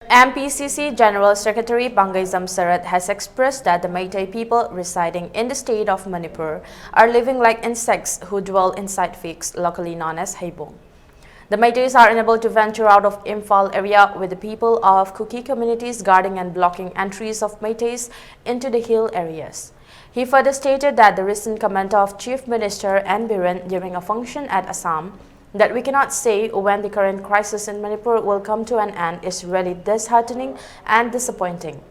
MPCC General Secretary P.Sarat has expressed that the Meiteis people residing in the state of Manipur are living like insects who dwell inside figs, locally known as haibong. The Meiteis are unable to venture out of Imphal area, with the people of Kuki communities guarding and blocking entries of Meiteis into the hill areas. He further stated that the recent comment of Chief Minister N. Biren during a function at Assam that we cannot say when the current crisis in Manipur will come to an end is really disheartening and disappointing.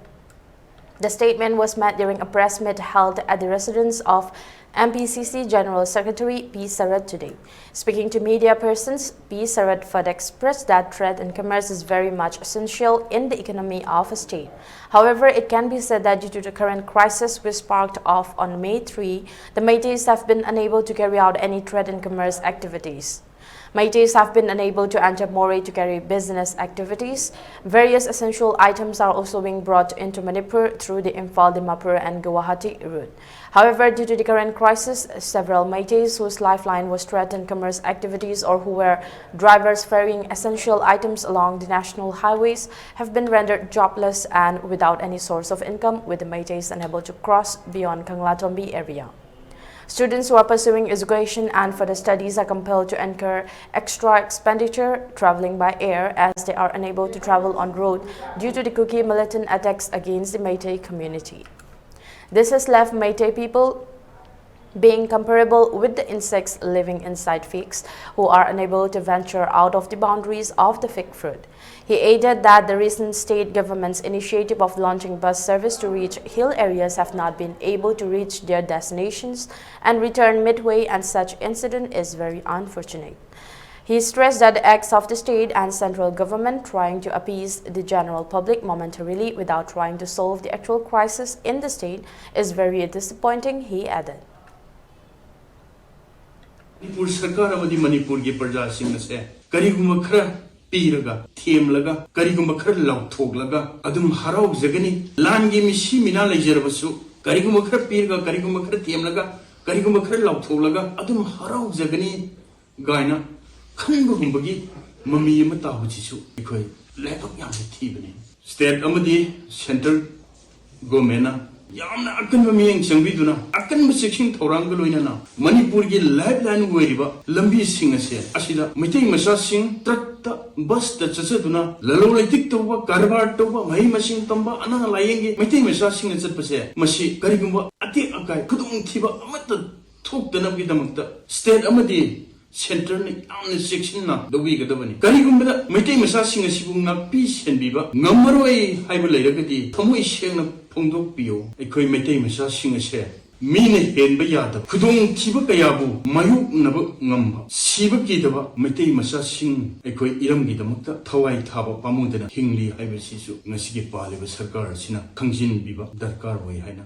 The statement was made during a press meet held at the residence of MPCC General Secretary P.Sarat today. Speaking to media persons, P.Sarat further expressed that trade and commerce is very much essential in the economy of a state. However, it can be said that due to the current crisis which sparked off on May 3, the Meiteis have been unable to carry out any trade and commerce activities. Meiteis have been unable to enter Moray to carry business activities. Various essential items are also being brought into Manipur through the Imphal, Dimapur and Guwahati route. However, due to the current crisis, several Meiteis whose lifeline was trade and commerce activities or who were drivers ferrying essential items along the national highways have been rendered jobless and without any source of income, with the Meiteis unable to cross beyond Kanglatombi area. Students who are pursuing education and further studies are compelled to incur extra expenditure traveling by air, as they are unable to travel on road due to the Kuki militant attacks against the Meitei community. This has left Meitei people being comparable with the insects living inside figs, who are unable to venture out of the boundaries of the fig fruit. He added that the recent state government's initiative of launching bus service to reach hill areas have not been able to reach their destinations and return midway, and such incident is very unfortunate. He stressed that the acts of the state and central government trying to appease the general public momentarily without trying to solve the actual crisis in the state is very disappointing, he added. Manipur Sarkar amadi Manipur gi praja sing ase kariguma khara piraga themlaga kariguma khara lauthoglaga adum harau jagani lan gi misi mina lejarbasu kariguma khara piraga kariguma khara themlaga kariguma khara lauthoglaga adum harau jagani gaina khanba gumbagi mami mata hujisu ikoi laptop yam thibani state amadi central government yamna akan mamiyang changbiduna akan section thorang loinana Manipur gi lifeline weriba lambi sing ase asida Meitei masa sing truck ta bus ta chasaduna lalo leitik toba karbar toba mai masing tamba anang layeng Meitei masa sing chatpase masi karigumba ati akai khudung thiba amata thokdana gi damakta state amadi center ni amna section na dobi gadabani karigumba Meitei masa sing asibu ngakpi senbiba ngamaroi haiba leiragati thamoi sengna phongdok piyo ekoi Meitei masa sing ase mine henba yada khudung thiba kayabu mayuk naba ngamba siba kidaba Meitei masa sing ekoi iram gi damakta thawai thaba pamudana hingli haiba sisu ngasigi paliba sarkar sina khangjin biba darkar oi haina